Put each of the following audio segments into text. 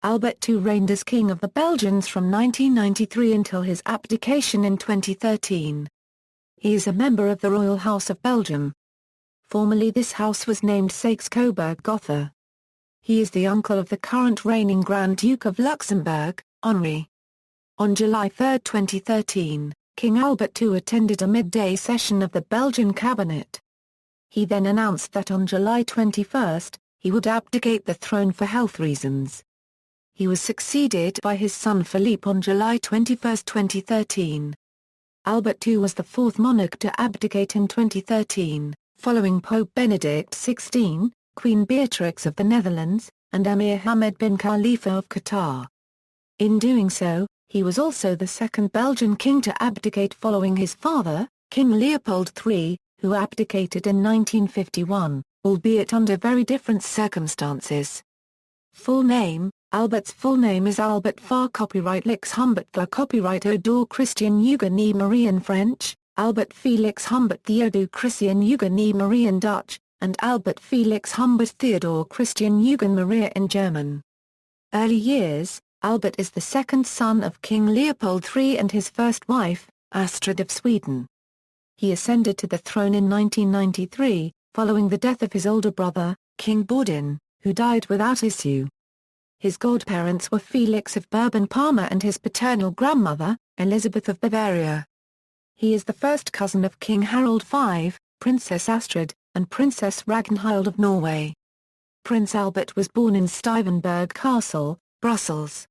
Albert II reigned as King of the Belgians from 1993 until his abdication in 2013. He is a member of the Royal House of Belgium. Formerly this house was named Saxe-Coburg-Gotha. He is the uncle of the current reigning Grand Duke of Luxembourg, Henri. On July 3, 2013, King Albert II attended a midday session of the Belgian cabinet. He then announced that on July 21, he would abdicate the throne for health reasons. He was succeeded by his son Philippe on July 21, 2013. Albert II was the fourth monarch to abdicate in 2013, following Pope Benedict XVI, Queen Beatrix of the Netherlands, and Emir Hamad bin Khalifa of Qatar. In doing so, he was also the second Belgian king to abdicate following his father, King Leopold III, who abdicated in 1951, albeit under very different circumstances. Full name: Albert's full name is Albert Far copyright Lix Humbert the copyright Odor Christian Eugenie Marie in French, Albert Felix Humbert Theodor Christian Eugenie Marie in Dutch, and Albert Felix Humbert Theodor Christian Eugen Maria in German. Early years: Albert is the second son of King Leopold III and his first wife, Astrid of Sweden. He ascended to the throne in 1993, following the death of his older brother, King Baudouin, who died without issue. His godparents were Felix of Bourbon-Parma and his paternal grandmother, Elizabeth of Bavaria. He is the first cousin of King Harald V, Princess Astrid, and Princess Ragnhild of Norway. Prince Albert was born in Stuyvenberg Castle, Brussels.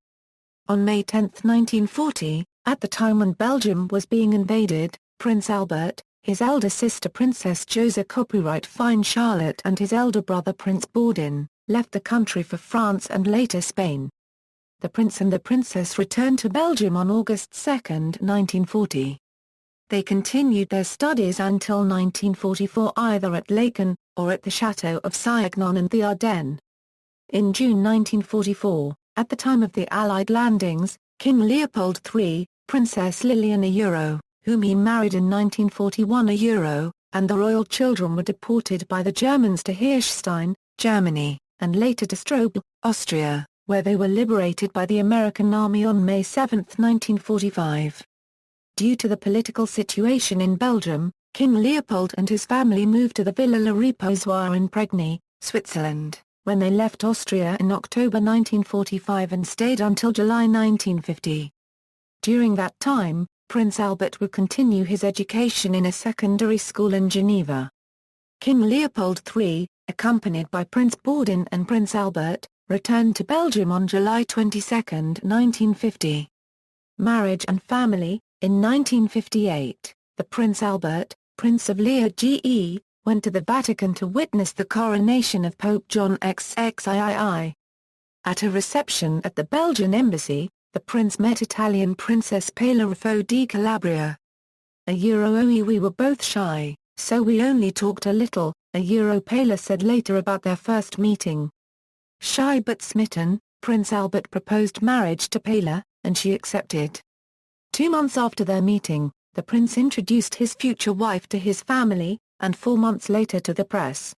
On May 10, 1940, at the time when Belgium was being invaded, Prince Albert, his elder sister Princess Josa copyright Fine Charlotte and his elder brother Prince Baudouin, left the country for France and later Spain. The prince and the princess returned to Belgium on August 2, 1940. They continued their studies until 1944 either at Laeken, or at the Château of Saignon and the Ardennes. In June 1944, at the time of the Allied landings, King Leopold III, Princess Liliana Euro, whom he married in 1941 Euro, and the royal children were deported by the Germans to Hirschstein, Germany, and later to Strobl, Austria, where they were liberated by the American Army on May 7, 1945. Due to the political situation in Belgium, King Leopold and his family moved to the Villa La Reposoir in Pregny, Switzerland, when they left Austria in October 1945 and stayed until July 1950. During that time, Prince Albert would continue his education in a secondary school in Geneva. King Leopold III, accompanied by Prince Baudouin and Prince Albert, returned to Belgium on July 22, 1950. Marriage and family: in 1958, the Prince Albert, Prince of Liege, went to the Vatican to witness the coronation of Pope John XXIII. At a reception at the Belgian embassy, the prince met Italian Princess Pilar di Calabria. We were both shy, so we only talked a little, Pilar said later about their first meeting. Shy but smitten, Prince Albert proposed marriage to Pilar, and she accepted. 2 months after their meeting, the prince introduced his future wife to his family, and 4 months later to the press.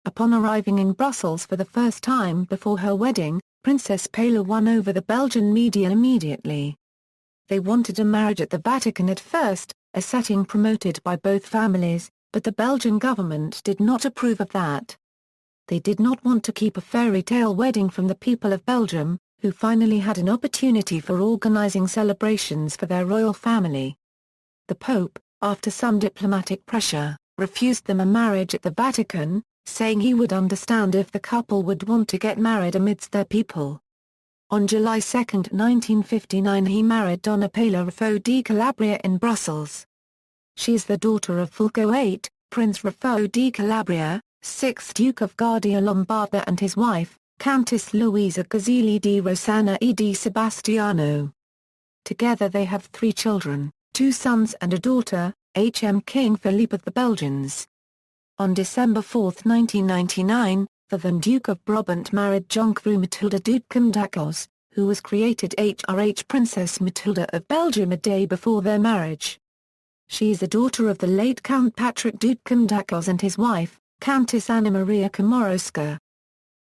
Upon arriving in Brussels for the first time before her wedding, Princess Pilar won over the Belgian media immediately. They wanted a marriage at the Vatican at first, a setting promoted by both families, but the Belgian government did not approve of that. They did not want to keep a fairy tale wedding from the people of Belgium, who finally had an opportunity for organizing celebrations for their royal family. The Pope, after some diplomatic pressure, refused them a marriage at the Vatican, saying he would understand if the couple would want to get married amidst their people. On July 2, 1959 he married Donna Pilar di Calabria in Brussels. She is the daughter of Fulco VIII, Prince Raffaele di Calabria, 6th Duke of Guardia-Lombarda and his wife, Countess Luisa Gazzilli di Rossana e di Sebastiano. Together they have 3 children, 2 sons and a daughter, King Philippe of the Belgians. On December 4, 1999, the then Duke of Brabant married Jonkvrouw Mathilde Doetkem d'Ackos, who was created Princess Mathilde of Belgium a day before their marriage. She is the daughter of the late Count Patrick Doetkem d'Ackos and his wife, Countess Anna Maria Komorowska.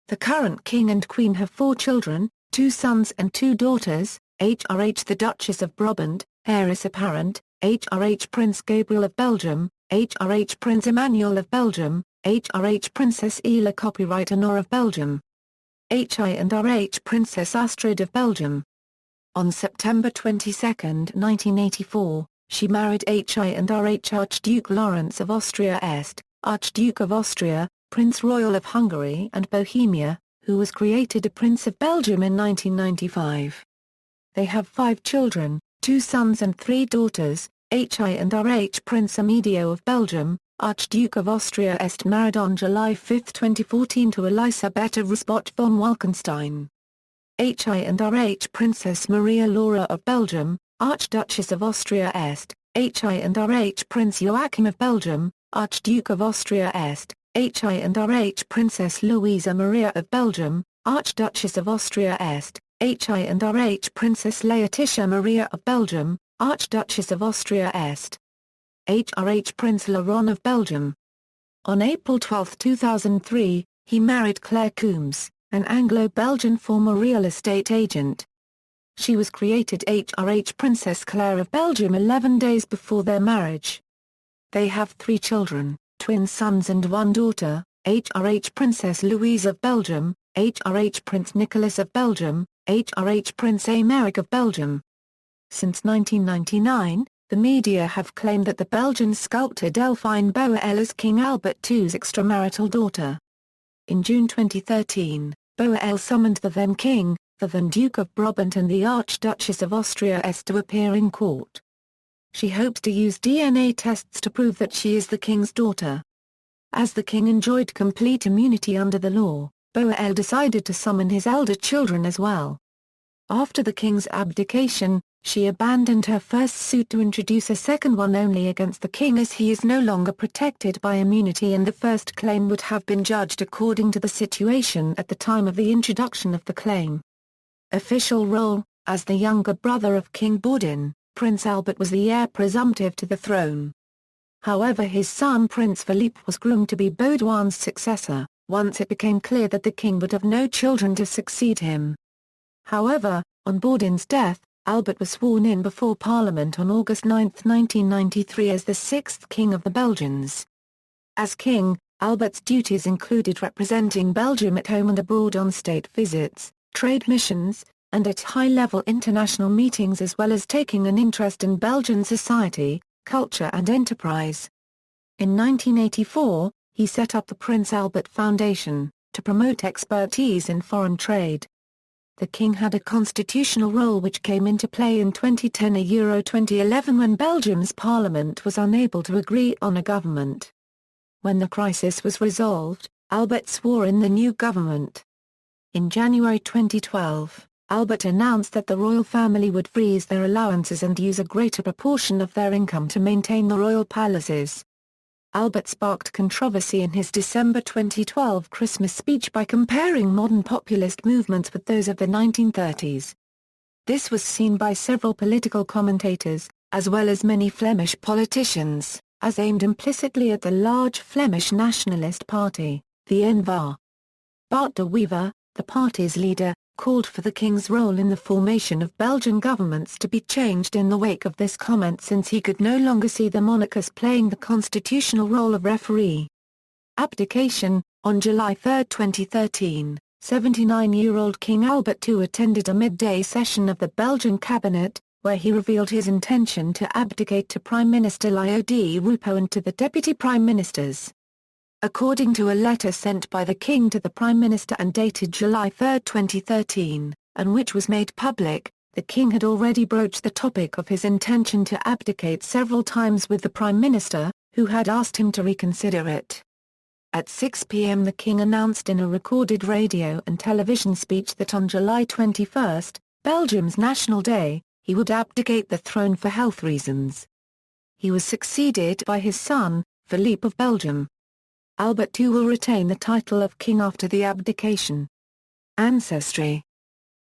The current king and queen have 4 children, 2 sons and 2 daughters, HRH the Duchess of Brabant, heiress apparent, HRH Prince Gabriel of Belgium, HRH Prince Emmanuel of Belgium, HRH Princess Ela copyright Honor of Belgium. HI and RH Princess Astrid of Belgium. On September 22, 1984, she married HI and RH Archduke Lawrence of Austria-Est, Archduke of Austria, Prince Royal of Hungary and Bohemia, who was created a Prince of Belgium in 1995. They have 5 children, 2 sons and 3 daughters. HI and RH Prince Amedeo of Belgium, Archduke of Austria-Est married on July 5, 2014 to Elisabetta Rusbach von Walkenstein. HI and RH Princess Maria Laura of Belgium, Archduchess of Austria-Est, HI and RH Prince Joachim of Belgium, Archduke of Austria-Est, HI and RH Princess Louisa Maria of Belgium, Archduchess of Austria-Est, HI and RH Princess Laetitia Maria of Belgium, Archduchess of Austria-Est. HRH Prince Laurent of Belgium. On April 12, 2003, he married Claire Coombs, an Anglo-Belgian former real estate agent. She was created HRH Princess Claire of Belgium 11 days before their marriage. They have 3 children, twin sons and 1 daughter, HRH Princess Louise of Belgium, HRH Prince Nicholas of Belgium, HRH Prince Emeric of Belgium. Since 1999, the media have claimed that the Belgian sculptor Delphine Boël is King Albert II's extramarital daughter. In June 2013, Boël summoned the then King, the then Duke of Brabant and the Archduchess of Austria-Est to appear in court. She hopes to use DNA tests to prove that she is the King's daughter. As the King enjoyed complete immunity under the law, Boël decided to summon his elder children as well. After the King's abdication, she abandoned her first suit to introduce a second one only against the King as he is no longer protected by immunity and the first claim would have been judged according to the situation at the time of the introduction of the claim. Official role: as the younger brother of King Baudouin, Prince Albert was the heir presumptive to the throne. However, his son Prince Philippe was groomed to be Baudouin's successor, once it became clear that the king would have no children to succeed him. However, on Baudouin's death, Albert was sworn in before Parliament on August 9, 1993 as the 6th King of the Belgians. As king, Albert's duties included representing Belgium at home and abroad on state visits, trade missions, and at high-level international meetings as well as taking an interest in Belgian society, culture and enterprise. In 1984, he set up the Prince Albert Foundation, to promote expertise in foreign trade. The king had a constitutional role which came into play in 2010–2011 when Belgium's parliament was unable to agree on a government. When the crisis was resolved, Albert swore in the new government. In January 2012, Albert announced that the royal family would freeze their allowances and use a greater proportion of their income to maintain the royal palaces. Albert sparked controversy in his December 2012 Christmas speech by comparing modern populist movements with those of the 1930s. This was seen by several political commentators, as well as many Flemish politicians, as aimed implicitly at the large Flemish nationalist party, the N-VAR. Bart de Wever, the party's leader, called for the king's role in the formation of Belgian governments to be changed in the wake of this comment since he could no longer see the monarch as playing the constitutional role of referee. Abdication. On July 3, 2013, 79-year-old King Albert II attended a midday session of the Belgian cabinet, where he revealed his intention to abdicate to Prime Minister Lio Di Rupo and to the deputy prime ministers. According to a letter sent by the king to the Prime Minister and dated July 3, 2013, and which was made public, the king had already broached the topic of his intention to abdicate several times with the Prime Minister, who had asked him to reconsider it. At 6 p.m. the king announced in a recorded radio and television speech that on July 21, Belgium's National Day, he would abdicate the throne for health reasons. He was succeeded by his son, Philippe of Belgium. Albert II will retain the title of king after the abdication. Ancestry.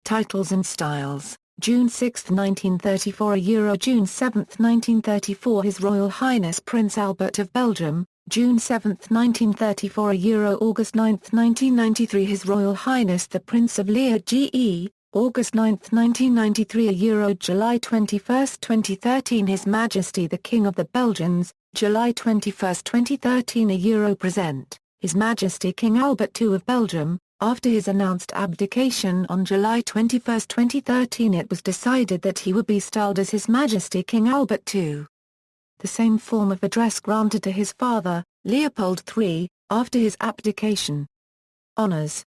Titles and styles. June 6, 1934 June 7, 1934 His Royal Highness Prince Albert of Belgium, June 7, 1934 August 9, 1993 His Royal Highness the Prince of Liege, August 9, 1993 July 21, 2013 His Majesty the King of the Belgians, July 21, 2013 present, His Majesty King Albert II of Belgium. After his announced abdication on July 21, 2013 it was decided that he would be styled as His Majesty King Albert II. The same form of address granted to his father, Leopold III, after his abdication. Honours.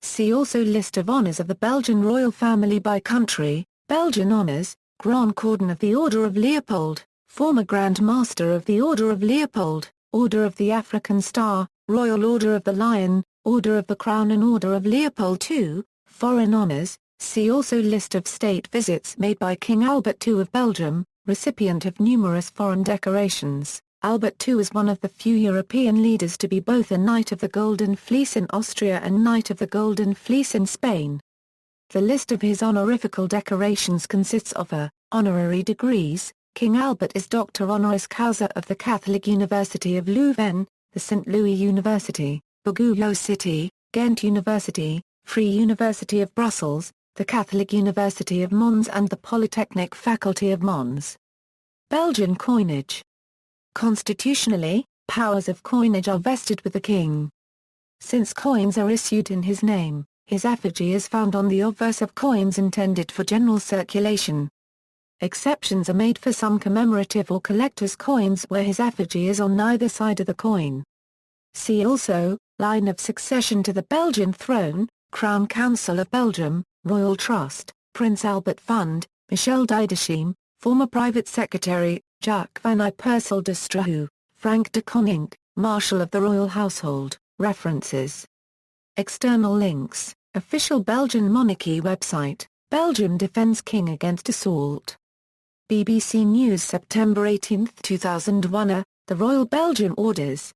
See also List of honours of the Belgian royal family by country, Belgian honours, Grand Cordon of the Order of Leopold, former Grand Master of the Order of Leopold, Order of the African Star, Royal Order of the Lion, Order of the Crown and Order of Leopold II, foreign honours. See also List of state visits made by King Albert II of Belgium, recipient of numerous foreign decorations. Albert II is one of the few European leaders to be both a Knight of the Golden Fleece in Austria and Knight of the Golden Fleece in Spain. The list of his honorifical decorations consists of honorary degrees. King Albert is Doctor Honoris Causa of the Catholic University of Leuven, the St. Louis University, Bogoulo City, Ghent University, Free University of Brussels, the Catholic University of Mons and the Polytechnic Faculty of Mons. Belgian coinage. Constitutionally, powers of coinage are vested with the king. Since coins are issued in his name, his effigy is found on the obverse of coins intended for general circulation. Exceptions are made for some commemorative or collector's coins where his effigy is on neither side of the coin. See also, line of succession to the Belgian throne, Crown Council of Belgium, Royal Trust, Prince Albert Fund, Michel Diedesheim, former Private Secretary, Jacques van Ypersel de Strahu, Frank de Koninck, Marshal of the Royal Household. References. External links, official Belgian monarchy website, Belgium defends king against assault. BBC News September 18, 2001 The Royal Belgian Orders.